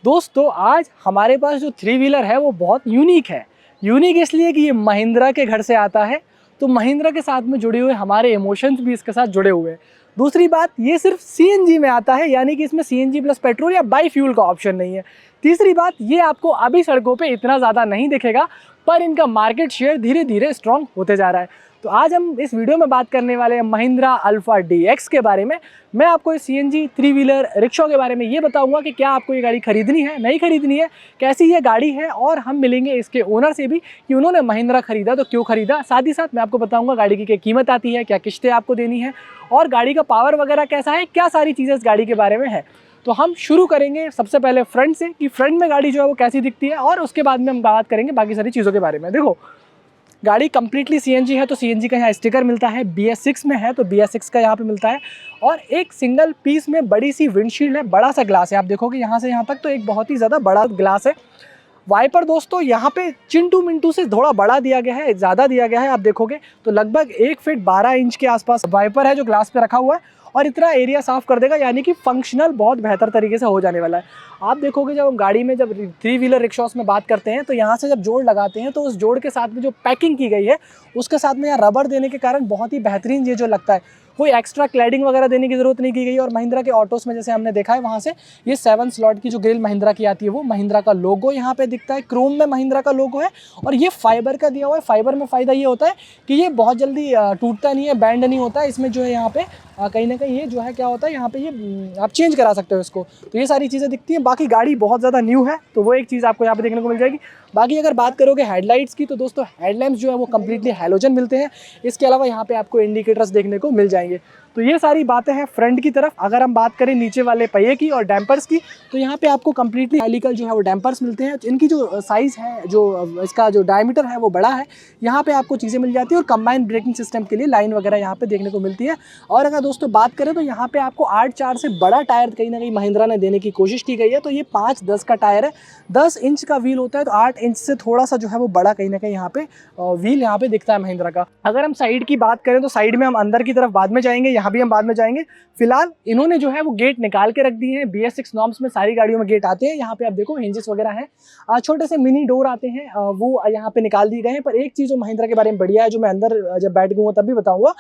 दोस्तों आज हमारे पास जो थ्री व्हीलर है वो बहुत यूनिक है। यूनिक इसलिए कि ये महिंद्रा के घर से आता है, तो महिंद्रा के साथ में जुड़े हुए हमारे इमोशंस भी इसके साथ जुड़े हुए हैं। दूसरी बात, ये सिर्फ सीएनजी में आता है, यानी कि इसमें सीएनजी प्लस पेट्रोल या बाई फ्यूल का ऑप्शन नहीं है। तीसरी बात, ये आपको अभी सड़कों पे इतना ज़्यादा नहीं दिखेगा, पर इनका मार्केट शेयर धीरे धीरे स्ट्रॉन्ग होते जा रहा है। तो आज हम इस वीडियो में बात करने वाले हैं महिंद्रा अल्फा डीएक्स के बारे में। मैं आपको इस सीएनजी थ्री व्हीलर रिक्शा के बारे में ये बताऊंगा कि क्या आपको ये गाड़ी खरीदनी है, नहीं खरीदनी है, कैसी ये गाड़ी है, और हम मिलेंगे इसके ओनर से भी कि उन्होंने महिंद्रा खरीदा तो क्यों खरीदा। साथ ही साथ मैं आपको बताऊंगा गाड़ी की क्या कीमत आती है, क्या किस्तें आपको देनी है, और गाड़ी का पावर वगैरह कैसा है, क्या सारी चीज़ें इस गाड़ी के बारे में है। तो हम शुरू करेंगे सबसे पहले फ्रंट से कि फ्रंट में गाड़ी जो है वो कैसी दिखती है, और उसके बाद में हम बात करेंगे बाकी सारी चीज़ों के बारे में। देखो, गाड़ी कंप्लीटली सीएनजी है, तो सीएनजी का यहाँ स्टिकर मिलता है। BS6 में है तो BS6 का यहाँ पे मिलता है, और एक सिंगल पीस में बड़ी सी विंडशील्ड है, बड़ा सा ग्लास है। आप देखोगे यहाँ से यहाँ तक तो एक बहुत ही ज़्यादा बड़ा ग्लास है। वाइपर दोस्तों यहाँ पे चिंटू मिंटू से थोड़ा बड़ा दिया गया है, ज़्यादा दिया गया है। आप देखोगे तो लगभग 1 फीट 12 इंच के आसपास वाइपर है जो ग्लास पे रखा हुआ है, और इतना एरिया साफ़ कर देगा, यानी कि फंक्शनल बहुत बेहतर तरीके से हो जाने वाला है। आप देखोगे जब हम गाड़ी में जब थ्री व्हीलर रिक्शास में बात करते हैं तो यहाँ से जब जोड़ लगाते हैं तो उस जोड़ के साथ में जो पैकिंग की गई है उसके साथ में यहाँ रबर देने के कारण बहुत ही बेहतरीन ये जो लगता है। कोई एक्स्ट्रा क्लैडिंग वगैरह देने की ज़रूरत नहीं की गई। और महिंद्रा के ऑटोस में जैसे हमने देखा है वहाँ से ये 7 स्लॉट की जो ग्रिल महिंद्रा की आती है, वो महिंद्रा का लोगो यहाँ पे दिखता है, क्रोम में महिंद्रा का लोगो है, और ये फाइबर का दिया हुआ है। फाइबर में फ़ायदा ये होता है कि ये बहुत जल्दी टूटता नहीं है, बैंड नहीं होता है। इसमें जो है यहाँ पे कहीं ना कहीं ये जो है क्या होता है, यहाँ पे ये आप चेंज करा सकते हो इसको। तो ये सारी चीज़ें दिखती हैं। बाकी गाड़ी बहुत ज़्यादा न्यू है, तो वो एक चीज़ आपको यहाँ पे देखने को मिल जाएगी। बाकी अगर बात करोगे हेडलाइट्स की, तो दोस्तों हेडलैम्प्स जो है वो कम्प्लीटली हैलोजन मिलते हैं। इसके अलावा यहाँ पे आपको इंडिकेटर्स देखने को मिल जाएंगे। तो ये सारी बातें हैं फ्रंट की तरफ। अगर हम बात करें नीचे वाले पहिए की और डैम्पर्स की, तो यहाँ पे आपको कम्प्लीटली हेलिकल जो है वो डैम्पर्स मिलते हैं। इनकी जो साइज़ है, जो इसका जो डायमीटर है वो बड़ा है। यहाँ पे आपको चीज़ें मिल जाती है, और कंबाइंड ब्रेकिंग सिस्टम के लिए लाइन वगैरह यहाँ पे देखने को मिलती है। और अगर दोस्तों बात करें तो यहाँ पे आपको 8/4 से बड़ा टायर कहीं ना कहीं महिंद्रा ने देने की कोशिश की गई है। तो ये 5/10 का टायर है, 10 इंच का व्हील होता है, तो 8 इंच से थोड़ा सा जो है वो बड़ा कहीं ना कहीं यहाँ पे व्हील यहाँ पे दिखता है महिंद्रा का। अगर हम साइड की बात करें तो साइड में हम अंदर की तरफ बाद में जाएंगे, यहाँ भी हम बाद में जाएंगे। फिलहाल इन्होंने जो है वो गेट निकाल के रख दिए हैं। BS6 नॉर्म्स में सारी गाड़ियों में गेट आते हैं। यहाँ पे आप देखो हिंजेस वगैरह हैं, छोटे से मिनी डोर आते हैं, वो यहाँ पे निकाल दिए गए हैं। पर एक चीज़ जो महिंद्रा के बारे में बढ़िया है, जो मैं अंदर जब बैठ गया तब भी बताऊंगा,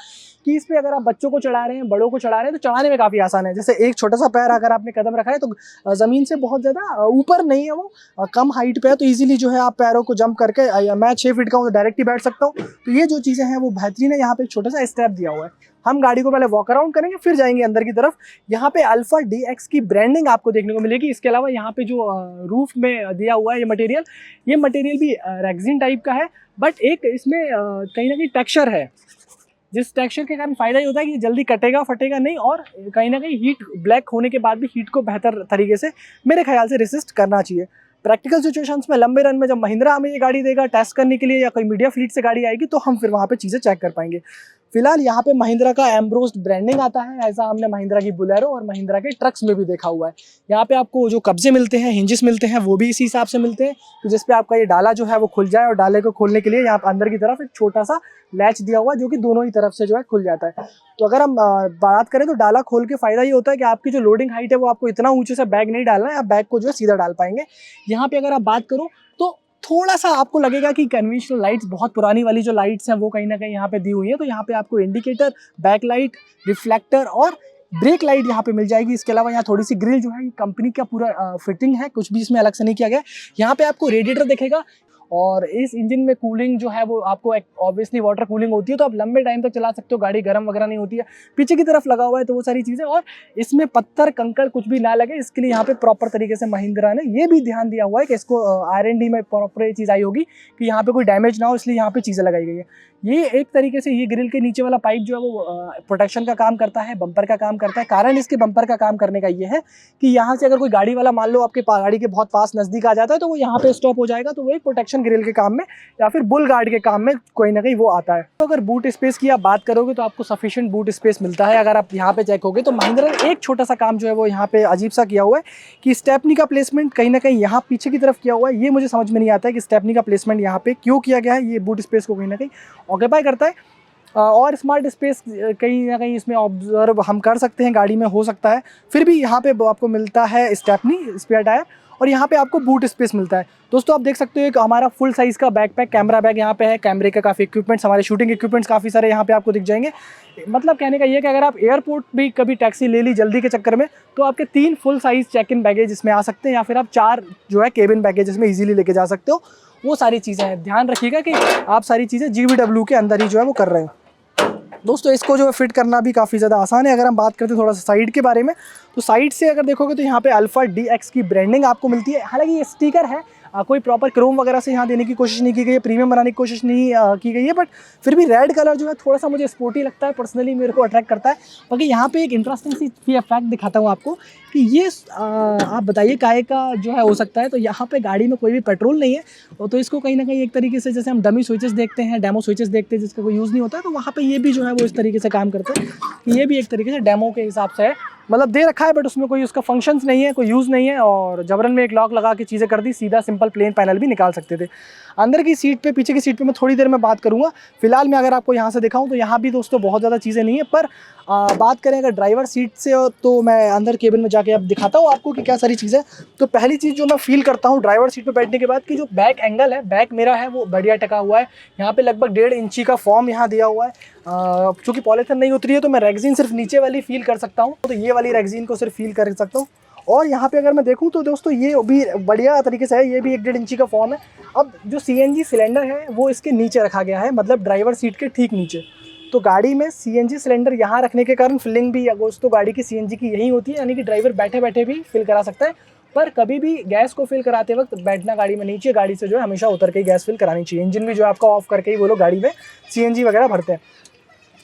कि इस पे अगर आप बच्चों को चढ़ा रहे हैं, बड़ों को चढ़ा रहे हैं, तो चढ़ाने में काफ़ी आसान है। जैसे एक छोटा सा पैर अगर आपने कदम रखा है तो ज़मीन से बहुत ज़्यादा ऊपर नहीं है, वो कम हाइट पे है, तो इजीली जो है आप पैरों को जंप करके, मैं 6 फीट का हूँ तो डायरेक्ट ही बैठ सकता हूँ। तो ये जो चीज़ें हैं वो बेहतरीन है। यहाँ पे एक छोटा सा स्टेप दिया हुआ है। हम गाड़ी को पहले वॉक अराउंड करेंगे, फिर जाएंगे अंदर की तरफ। यहाँ पे अल्फा डीएक्स की ब्रांडिंग आपको देखने को मिलेगी। इसके अलावा यहाँ पे जो रूफ में दिया हुआ है ये मटेरियल भी रेक्सिन टाइप का है, बट एक इसमें कहीं ना कहीं टेक्सचर है, जिस टेक्सचर के कारण फ़ायदा ये होता है कि जल्दी कटेगा फटेगा नहीं, और कहीं ना कहीं हीट ब्लैक होने के बाद भी हीट को बेहतर तरीके से मेरे ख्याल से रेसिस्ट करना चाहिए। प्रैक्टिकल सिचुएशंस में लंबे रन में जब महिंद्रा हमें ये गाड़ी देगा टेस्ट करने के लिए, या कोई मीडिया फ्लीट से गाड़ी आएगी, तो हम फिर वहाँ पे चीज़ें चेक कर पाएंगे। फिलहाल यहाँ पे महिंद्रा का एम्ब्रोस्ड ब्रांडिंग आता है, ऐसा हमने महिंद्रा की बुलेरो और महिंद्रा के ट्रक्स में भी देखा हुआ है। यहाँ पे आपको जो कब्जे मिलते हैं, हिंजेस मिलते हैं, वो भी इसी हिसाब से मिलते हैं, तो जिस पे आपका ये डाला जो है वो खुल जाए। और डाले को खोलने के लिए यहाँ पे अंदर की तरफ एक छोटा सा लैच दिया हुआ है, जो कि दोनों ही तरफ से जो है खुल जाता है। तो अगर हम बात करें तो डाला खोल के फ़ायदा ये होता है कि आपकी जो लोडिंग हाइट है वो आपको इतना ऊंचे से बैग नहीं डालना है, आप बैग को जो है सीधा डाल पाएंगे। यहाँ पे अगर आप बात करो तो थोड़ा सा आपको लगेगा कि कन्वेंशनल लाइट्स, बहुत पुरानी वाली जो लाइट्स हैं वो कहीं ना कहीं यहाँ पे दी हुई है। तो यहाँ पे आपको इंडिकेटर, बैक लाइट, रिफ्लेक्टर और ब्रेक लाइट यहाँ पे मिल जाएगी। इसके अलावा यहाँ थोड़ी सी ग्रिल जो है कंपनी का पूरा फिटिंग है, कुछ भी इसमें अलग से नहीं किया गया। यहाँ पे आपको रेडिएटर दिखेगा, और इस इंजन में कूलिंग जो है वो आपको ऑब्वियसली वाटर कूलिंग होती है, तो आप लंबे टाइम तक चला सकते हो, गाड़ी गर्म वगैरह नहीं होती है। पीछे की तरफ लगा हुआ है तो वो सारी चीज़ें, और इसमें पत्थर कंकड़ कुछ भी ना लगे, इसके लिए यहाँ पे प्रॉपर तरीके से महिंद्रा ने ये भी ध्यान दिया हुआ है कि इसको R&D में प्रॉपर ये चीज़ आई होगी कि यहाँ पे कोई डैमेज ना हो, इसलिए यहाँ पे चीज़ें लगाई गई है। ये एक तरीके से ये ग्रिल के नीचे वाला पाइप जो है वो प्रोटेक्शन का काम करता है, बम्पर का काम करता है। कारण इसके बम्पर का काम करने का ये है कि यहाँ से अगर कोई गाड़ी वाला मान लो आपके गाड़ी के बहुत पास नज़दीक आ जाता है, तो वो यहाँ पे स्टॉप हो जाएगा, तो वो एक प्रोटेक्शन ग्रिल के काम में या फिर बुल गार्ड के काम में कोई ना कहीं वो आता है। तो अगर बूट स्पेस की आप बात करोगे तो आपको सफिशिएंट बूट स्पेस मिलता है। अगर आप यहाँ पे चेक होगे तो महिंद्रा ने एक छोटा सा काम जो है वो यहाँ पे अजीब सा किया हुआ है कि स्टेपनी का प्लेसमेंट कहीं ना कहीं यहाँ पीछे की तरफ किया हुआ है। ये मुझे समझ में नहीं आता है कि स्टेपनी का प्लेसमेंट यहाँ पे क्यों किया गया है। ये बूट स्पेस को कहीं ना कहीं ऑक्यूपाई करता है, और स्मार्ट स्पेस कहीं ना कहीं इसमें ऑब्जर्व हम कर सकते हैं, गाड़ी में हो सकता है। फिर भी यहाँ पे आपको मिलता है स्टेपनी स्पेयर टायर, और यहाँ पे आपको बूट स्पेस मिलता है। दोस्तों आप देख सकते हो एक हमारा फुल साइज़ का बैकपैक कैमरा बैग यहाँ पे है, कैमरे का काफ़ी इक्विपमेंट्स, हमारे शूटिंग इक्विपमेंट्स काफ़ी सारे यहाँ पे आपको दिख जाएंगे। मतलब कहने का ये है कि अगर आप एयरपोर्ट भी कभी टैक्सी ले ली जल्दी के चक्कर में, तो आपके 3 full size check in baggage इसमें आ सकते हैं, या फिर आप 4 जो है केबिन बैगेज इसमें ईजिली लेके जा सकते हो। वो सारी चीज़ें हैं, ध्यान रखिएगा कि आप सारी चीज़ें GVW के अंदर ही जो है वो कर रहे हो। दोस्तों इसको जो है फिट करना भी काफ़ी ज़्यादा आसान है। अगर हम बात करते हैं थोड़ा सा साइड के बारे में, तो साइड से अगर देखोगे तो यहाँ पे अल्फा DX की ब्रांडिंग आपको मिलती है। हालांकि ये स्टिकर है, कोई प्रॉपर क्रोम वगैरह से यहाँ देने की कोशिश नहीं की गई है, प्रीमियम बनाने की कोशिश नहीं की गई है, बट फिर भी रेड कलर जो है थोड़ा सा मुझे स्पोर्टी लगता है, पर्सनली मेरे को अट्रैक्ट करता है। बाकी यहाँ पे एक इंटरेस्टिंग सी फैक्ट दिखाता हूँ आपको कि ये आप बताइए काहे का जो है हो सकता है। तो यहाँ पे गाड़ी में कोई भी पेट्रोल नहीं है, और तो इसको कहीं ना कहीं एक तरीके से जैसे हम डमी स्विचेस देखते हैं, डेमो स्विचेस देखते हैं जिसका कोई यूज़ नहीं होता है, तो वहाँ पे ये भी जो है वो इस तरीके से काम करता है कि ये भी एक तरीके से डेमो के हिसाब से है, मतलब दे रखा है बट उसमें कोई उसका फंक्शंस नहीं है, कोई यूज़ नहीं है, और जबरन में एक लॉक लगा के चीज़ें कर दी, सीधा सिंपल प्लेन पैनल भी निकाल सकते थे। अंदर की सीट पे, पीछे की सीट पे मैं थोड़ी देर में बात करूँगा। फिलहाल मैं अगर आपको यहाँ से दिखाऊँ तो यहाँ भी दोस्तों बहुत ज़्यादा चीज़ें नहीं है, पर बात करें अगर ड्राइवर सीट से तो मैं अंदर केबिन में जाके अब दिखाता हूँ आपको कि क्या सारी चीज़ें। तो पहली चीज़ जो मैं फील करता हूँ ड्राइवर सीट पे बैठने के बाद कि जो बैक एंगल है, बैक मेरा है वो बढ़िया टका हुआ है। यहाँ पे लगभग 1.5 इंची का फॉर्म यहाँ दिया हुआ है। चूँकि पॉलीथिन नहीं उतरी है तो मैं रेक्सिन सिर्फ नीचे वाली फील कर सकता हूँ, तो ये वाली रेक्सिन को सिर्फ फील कर सकता हूँ। और यहाँ पे अगर मैं देखूँ तो दोस्तों ये भी बढ़िया तरीके से है, ये भी 1.5 इंची का फॉर्म है। अब जो CNG सिलेंडर है वो इसके नीचे रखा गया है, मतलब ड्राइवर सीट के ठीक नीचे। तो गाड़ी में CNG सिलेंडर यहाँ रखने के कारण फिलिंग भी दोस्तों गाड़ी की CNG की यही होती है, यानी कि ड्राइवर बैठे बैठे भी फिल करा सकता है। पर कभी भी गैस को फिल कराते वक्त बैठना गाड़ी में नीचे, गाड़ी से जो है हमेशा उतर के ही गैस फिल करानी चाहिए। इंजन भी जो है आपका ऑफ करके ही वो लोग गाड़ी में CNG वगैरह भरते हैं।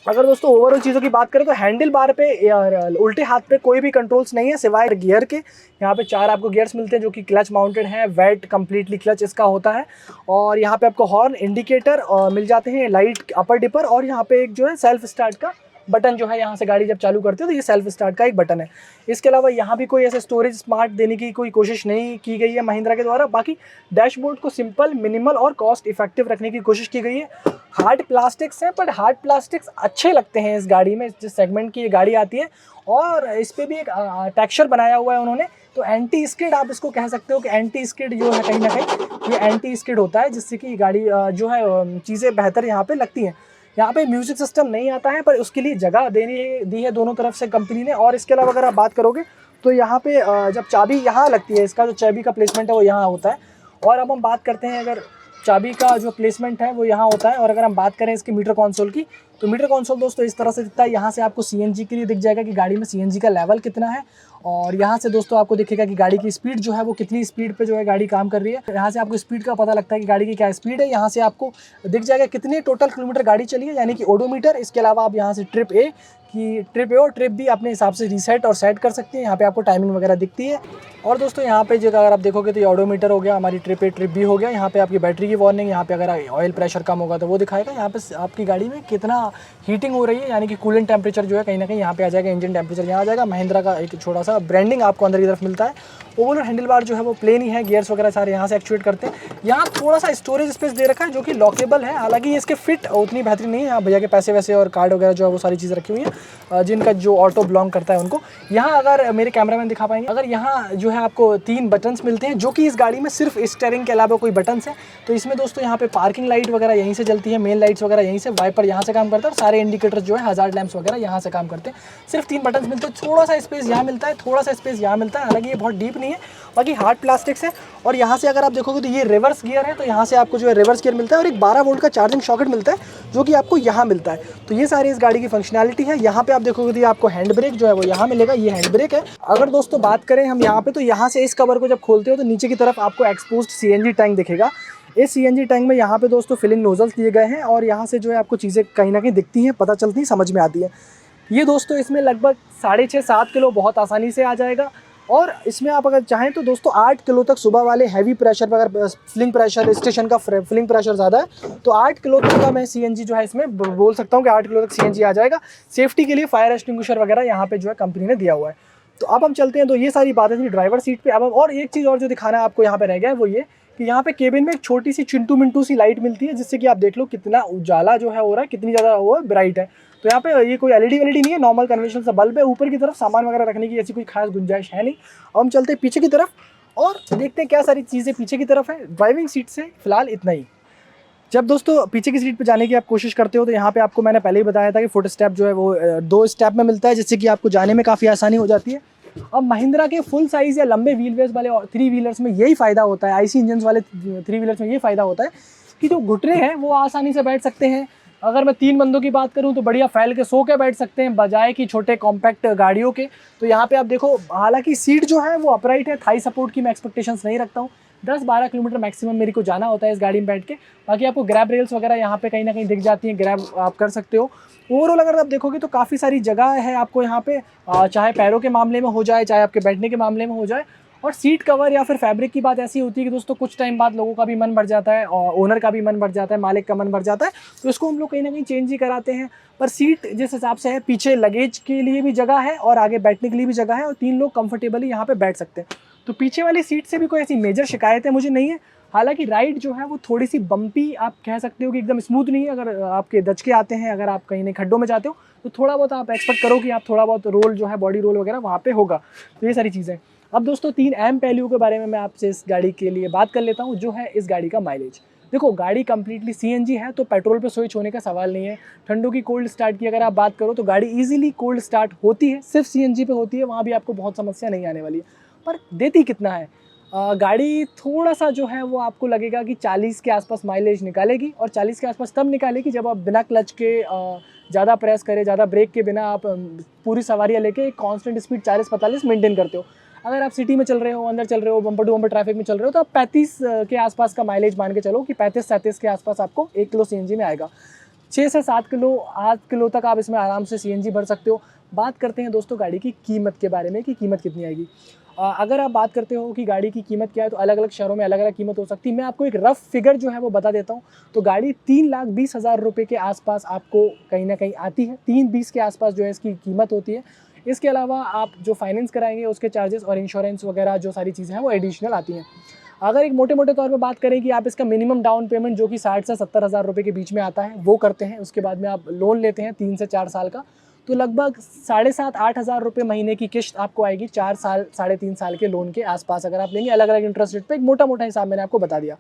अगर दोस्तों ओवरऑल चीज़ों की बात करें तो हैंडल बार पे उल्टे हाथ पे कोई भी कंट्रोल्स नहीं है सिवाय गियर के। यहाँ पे 4 आपको गियर्स मिलते हैं जो कि क्लच माउंटेड हैं, वेट कम्प्लीटली क्लच इसका होता है। और यहाँ पे आपको हॉर्न, इंडिकेटर मिल जाते हैं, लाइट, अपर डिपर, और यहाँ पे एक जो है सेल्फ स्टार्ट का बटन जो है, यहाँ से गाड़ी जब चालू करते हो तो ये सेल्फ स्टार्ट का एक बटन है। इसके अलावा यहाँ भी कोई ऐसे स्टोरेज स्मार्ट देने की कोई कोशिश नहीं की गई है महिंद्रा के द्वारा। बाकी डैशबोर्ड को सिंपल, मिनिमल और कॉस्ट इफेक्टिव रखने की कोशिश की गई है। हार्ड प्लास्टिक्स हैं, बट हार्ड प्लास्टिक्स अच्छे लगते हैं इस गाड़ी में, जिस सेगमेंट की ये गाड़ी आती है। और इस पर भी एक टेक्सचर बनाया हुआ है उन्होंने, तो एंटी स्किड आप इसको कह सकते हो कि एंटी स्किड जो है कहीं ना कहीं ये एंटी स्किड होता है, जिससे कि गाड़ी जो है चीज़ें बेहतर यहाँ पे लगती हैं। यहाँ पे म्यूजिक सिस्टम नहीं आता है, पर उसके लिए जगह दी है दोनों तरफ से कंपनी ने। और इसके अलावा अगर आप बात करोगे तो यहाँ पे जब चाबी यहाँ लगती है, इसका जो चाबी का प्लेसमेंट है वो यहाँ होता है। और अब हम बात करते हैं, अगर चाबी का जो प्लेसमेंट है वो यहाँ होता है। और अगर हम बात करें इसकी मीटर कंसोल की, तो मीटर कंसोल दोस्तों इस तरह से दिखता है। यहाँ से आपको CNG के लिए दिख जाएगा कि गाड़ी में CNG का लेवल कितना है, और यहाँ से दोस्तों आपको दिखेगा कि गाड़ी की स्पीड जो है वो कितनी स्पीड पे जो है गाड़ी काम कर रही है। यहाँ से आपको स्पीड का पता लगता है कि गाड़ी की क्या स्पीड है। यहाँ से आपको दिख जाएगा कितने टोटल किलोमीटर गाड़ी चली है, यानी कि ओडोमीटर। इसके अलावा आप यहाँ से ट्रिप ए और ट्रिप बी अपने हिसाब से रीसेट और सेट कर सकते हैं। यहाँ पे आपको टाइमिंग वगैरह दिखती है। और दोस्तों यहाँ पे जो अगर आप देखोगे तो ये ऑडोमीटर हो गया, हमारी ट्रिप ए ट्रिप बी हो गया। यहाँ पे आपकी बैटरी की वार्निंग, यहाँ पे अगर ऑयल प्रेशर कम होगा तो वो दिखाएगा। यहाँ पे आपकी गाड़ी में कितना हीटिंग हो रही है, यानी कि कूलेंट टेम्परेचर जो है कहीं ना कहीं यहाँ पे आ जाएगा। इंजन टेम्परेचर यहाँ आ जाएगा। महिंद्रा का एक छोटा सा ब्रांडिंग आपको अंदर की तरफ मिलता है। ओवरऑल हैंडल बार जो है वो प्लेन ही है, गियर्स वगैरह सारे यहाँ से एक्चुएट करते हैं। यहाँ थोड़ा सा स्टोरेज स्पेस दे रखा है जो कि लॉकेबल है, हालांकि इसके फिट उतनी बेहतरीन नहीं है। यहाँ भैया के पैसे वैसे और कार्ड वगैरह जो है वो सारी चीज़ रखी हुई है, जिनका जो ऑटो बिलोंग करता है उनको। यहाँ अगर मेरे कैमरामैन दिखा पाएंगे, अगर यहाँ जो है आपको 3 बटन्स मिलते हैं, जो कि इस गाड़ी में सिर्फ स्टीयरिंग के अलावा कोई बटन्स है। तो इसमें दोस्तों यहाँ पे पार्किंग लाइट वगैरह यहीं से जलती है, मेन लाइट्स वगैरह यहीं से, वाइपर यहाँ से काम करता है, और सारे इंडिकेटर जो है हज़ार्ड लैंप्स वगैरह यहाँ से काम करते हैं। सिर्फ 3 बटन्स मिलते हैं, थोड़ा सा स्पेस यहाँ मिलता है, थोड़ा सा स्पेस यहाँ मिलता है, हालांकि ये बहुत डीप नहीं है, बाकी हार्ड प्लास्टिक्स है। और यहाँ से अगर आप देखोगे तो ये रिवर्स गियर है, तो यहाँ से आपको जो है रिवर्स गियर मिलता है, और एक 12 वोल्ट का चार्जिंग सॉकेट मिलता है जो कि आपको यहाँ मिलता है। तो ये सारी इस गाड़ी की फंक्शनैलिटी है। यहाँ पे आप देखोगे तो आपको हैंड ब्रेक जो है वो यहाँ मिलेगा, ये हैंड ब्रेक है। अगर दोस्तों बात करें हम यहाँ पे, तो यहाँ से इस कवर को जब खोलते हो तो नीचे की तरफ आपको एक्सपोज्ड CNG टैंक दिखेगा। इस CNG टैंक में यहाँ पे दोस्तों फिलिंग नोजल्स दिए गए हैं, और यहाँ से जो है आपको चीज़ें कहीं ना कहीं दिखती हैं, पता चलती हैं, समझ में आती है। ये दोस्तों इसमें लगभग 6.5-7 किलो बहुत आसानी से आ जाएगा। और इसमें आप अगर चाहें तो दोस्तों 8 किलो तक सुबह वाले हैवी प्रेशर, अगर फिलिंग प्रेशर स्टेशन का फिलिंग प्रेशर ज़्यादा है तो 8 किलो तक का मैं CNG जो है इसमें बोल सकता हूँ कि 8 किलो तक CNG आ जाएगा। सेफ्टी के लिए फायर एक्सटिंग्विशर वगैरह यहाँ पे जो है कंपनी ने दिया हुआ है। तो अब हम चलते हैं, तो ये सारी बातें थी ड्राइवर सीट पे। अब और एक चीज़ और जो दिखाना है आपको यहाँ पे रह गया है वो ये कि यहाँ पे केबिन में एक छोटी सी चिंटू मिंटू सी लाइट मिलती है, जिससे कि आप देख लो कितना उजाला जो है हो रहा है, कितनी ज़्यादा वो है ब्राइट है। तो यहाँ पे ये कोई LED नहीं है, नॉर्मल कन्वेंशनल सा बल्ब है। ऊपर की तरफ सामान वगैरह रखने की ऐसी कोई खास गुंजाइश है नहीं। अब हम चलते हैं पीछे की तरफ, और देखते हैं क्या सारी चीज़ें पीछे की तरफ है। ड्राइविंग सीट से फिलहाल इतना ही। जब दोस्तों पीछे की सीट पे जाने की आप कोशिश करते हो तो यहाँ पे आपको मैंने पहले ही बताया था कि फुट स्टेप जो है वो 2 स्टेप में मिलता है, जिससे कि आपको जाने में काफ़ी आसानी हो जाती है। अब महिंद्रा के फुल साइज़ या लंबे व्हील बेस वाले 3 व्हीलर्स में यही फ़ायदा होता है, आईसी इंजन वाले 3 व्हीलर्स में ये फ़ायदा होता है कि जो घुटने हैं वो आसानी से बैठ सकते हैं। अगर मैं 3 बंदों की बात करूं तो बढ़िया फैल के सो के बैठ सकते हैं, बजाय कि छोटे कॉम्पैक्ट गाड़ियों के। तो यहाँ पे आप देखो, हालांकि सीट जो है वो अपराइट है, थाई सपोर्ट की मैं एक्सपेक्टेशंस नहीं रखता हूँ। 10-12 किलोमीटर मैक्सिमम मेरे को जाना होता है इस गाड़ी में बैठ के। बाकी आपको ग्रैब रेल्स वगैरह यहाँ पे कहीं ना कहीं दिख जाती हैं, ग्रैब आप कर सकते हो। ओवरऑल अगर आप देखोगे तो काफ़ी सारी जगह है आपको यहाँ पे, चाहे पैरों के मामले में हो जाए, चाहे आपके बैठने के मामले में हो जाए। और सीट कवर या फिर फैब्रिक की बात ऐसी होती है कि दोस्तों कुछ टाइम बाद लोगों का भी मन भर जाता है, और ओनर का भी मन भर जाता है, मालिक का मन भर जाता है, तो इसको हम लोग कहीं ना कहीं चेंज ही कराते हैं। पर सीट जिस हिसाब से है, पीछे लगेज के लिए भी जगह है और आगे बैठने के लिए भी जगह है, और 3 लोग कंफर्टेबली यहाँ पे बैठ सकते हैं। तो पीछे वाली सीट से भी कोई ऐसी मेजर शिकायतें मुझे नहीं है। हालांकि राइड जो है वो थोड़ी सी बम्पी आप कह सकते हो कि एकदम स्मूथ नहीं है। अगर आपके दचके आते हैं, अगर आप कहीं खड्डों में जाते हो तो थोड़ा बहुत आप एक्सपेक्ट करो कि आप थोड़ा बहुत रोल जो है, बॉडी रोल वगैरह वहाँ पे होगा। तो ये सारी चीज़ें। अब दोस्तों 3 अहम पहलुओं के बारे में मैं आपसे इस गाड़ी के लिए बात कर लेता हूँ, जो है इस गाड़ी का माइलेज। देखो, गाड़ी कंप्लीटली सीएनजी है तो पेट्रोल पे स्विच होने का सवाल नहीं है। ठंडों की कोल्ड स्टार्ट की अगर आप बात करो तो गाड़ी इजीली कोल्ड स्टार्ट होती है, सिर्फ सीएनजी पे होती है, वहाँ भी आपको बहुत समस्या नहीं आने वाली है। पर देती कितना है? गाड़ी थोड़ा सा जो है वो आपको लगेगा कि 40 के आसपास माइलेज निकालेगी, और 40 के आसपास तब निकालेगी जब आप बिना क्लच के ज़्यादा प्रेस करें, ज़्यादा ब्रेक के बिना आप पूरी सवारियाँ लेके एक कांस्टेंट स्पीड 40-45 मेंटेन करते हो। अगर आप सिटी में चल रहे हो, अंदर चल रहे हो, बम्पर टू बम्पर ट्रैफिक में चल रहे हो, तो आप 35 के आसपास का माइलेज मान के चलो कि 35-37 के आसपास आपको 1 किलो सीएनजी में आएगा। 6 से 7 किलो 8 किलो तक आप इसमें आराम से सीएनजी भर सकते हो। बात करते हैं दोस्तों गाड़ी की कीमत के बारे में कि कीमत कितनी आएगी। अगर आप बात करते हो कि गाड़ी की कीमत क्या है, तो अलग अलग शहरों में अलग अलग कीमत हो सकती है। मैं आपको एक रफ फिगर जो है वो बता देता हूँ। तो गाड़ी 3,20,000 रुपये के आसपास आपको कहीं ना कहीं आती है। 3,20 के आसपास जो है इसकी कीमत होती है। इसके अलावा आप जो फाइनेंस कराएंगे उसके चार्जेस और इंश्योरेंस वगैरह जो सारी चीज़ें हैं वो एडिशनल आती हैं। अगर एक मोटे मोटे तौर पे बात करें कि आप इसका मिनिमम डाउन पेमेंट जो कि 60 से 70,000 रुपये के बीच में आता है वो करते हैं, उसके बाद में आप लोन लेते हैं 3 से 4 साल का, तो लगभग 7,500-8 हज़ार रुपये महीने की किश्त आपको आएगी 4 साल 3.5 साल के लोन के आसपास, अगर आप लेंगे अलग अलग इंटरेस्ट रेट पे। एक मोटा मोटा हिसाब मैंने आपको बता दिया।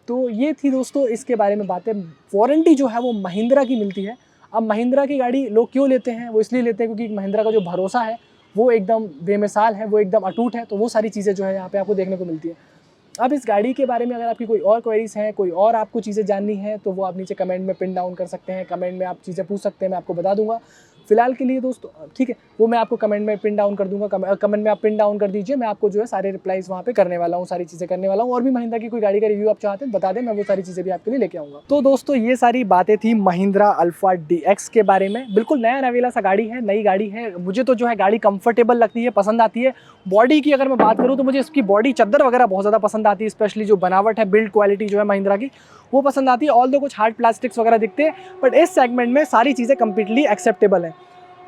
तो ये थी दोस्तों इसके बारे में बातें। वारंटी जो है वो महिंद्रा की मिलती है। अब महिंद्रा की गाड़ी लोग क्यों लेते हैं? वो इसलिए लेते हैं क्योंकि महिंद्रा का जो भरोसा है वो एकदम बेमिसाल है, वो एकदम अटूट है। तो वो सारी चीज़ें जो है यहाँ पे आपको देखने को मिलती है। अब इस गाड़ी के बारे में अगर आपकी कोई और क्वेरीज हैं, कोई और आपको चीज़ें जाननी है, तो वो आप नीचे कमेंट में पिन डाउन कर सकते हैं। कमेंट में आप चीज़ें पूछ सकते हैं, मैं आपको बता दूंगा। फिलहाल के लिए दोस्तों ठीक है, वो मैं आपको कमेंट में पिन डाउन कर दूंगा। कमेंट में आप पिन डाउन कर दीजिए, मैं आपको जो है सारे रिप्लाईज वहाँ पे करने वाला हूँ, सारी चीज़ें करने वाला हूँ। और भी महिंद्रा की कोई गाड़ी का रिव्यू आप चाहते हैं बता दें, मैं वो सारी चीज़ें भी आपके लिए लेके आऊँगा। तो दोस्तों ये सारी बातें थी महिंद्रा अल्फा DX के बारे में। बिल्कुल नया नवेला सा गाड़ी है, नई गाड़ी है। मुझे तो जो है गाड़ी कंफर्टेबल लगती है, पसंद आती है। बॉडी की अगर मैं बात करूँ तो मुझे इसकी बॉडी चद्दर वगैरह बहुत ज़्यादा पसंद आती है, स्पेशली जो बनावट है, बिल्ड क्वालिटी जो है महिंद्रा की वो पसंद आती है। ऑल्दो कुछ हार्ड प्लास्टिक्स वगैरह दिखते हैं, बट इस सेगमेंट में सारी चीज़ें कंप्लीटली एक्सेप्टेबल हैं।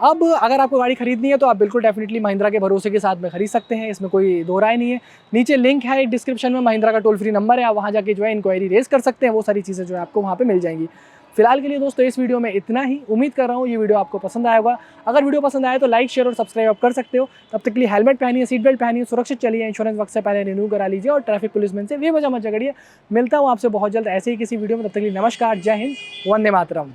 अब अगर आपको गाड़ी खरीदनी है तो आप बिल्कुल डेफिनेटली महिंद्रा के भरोसे के साथ में खरीद सकते हैं, इसमें कोई दो राय नहीं है। नीचे लिंक है डिस्क्रिप्शन में, महिंद्रा का टोल फ्री नंबर है, आप वहाँ जाके जो है इंक्वायरी रेज कर सकते हैं। वो सारी चीज़ें जो है आपको वहाँ पे मिल जाएंगी। फिलहाल के लिए दोस्तों इस वीडियो में इतना ही। उम्मीद कर रहा हूँ ये वीडियो आपको पसंद आया होगा। अगर वीडियो पसंद आए तो लाइक, शेयर और सब्सक्राइब आप कर सकते हो। तब तक के लिए हेलमेट पहनिए, सीट बेल्ट पहनिए, सुरक्षित चलिए, इंश्योरेंस वक्त से पहले रिन्यू करा लीजिए, और ट्रैफिक पुलिसमैन से बेवजह मत झगड़िए। मिलता हूँ आपसे बहुत जल्द ऐसे ही किसी वीडियो में। तब तक के लिए नमस्कार, जय हिंद, वंदे मातरम।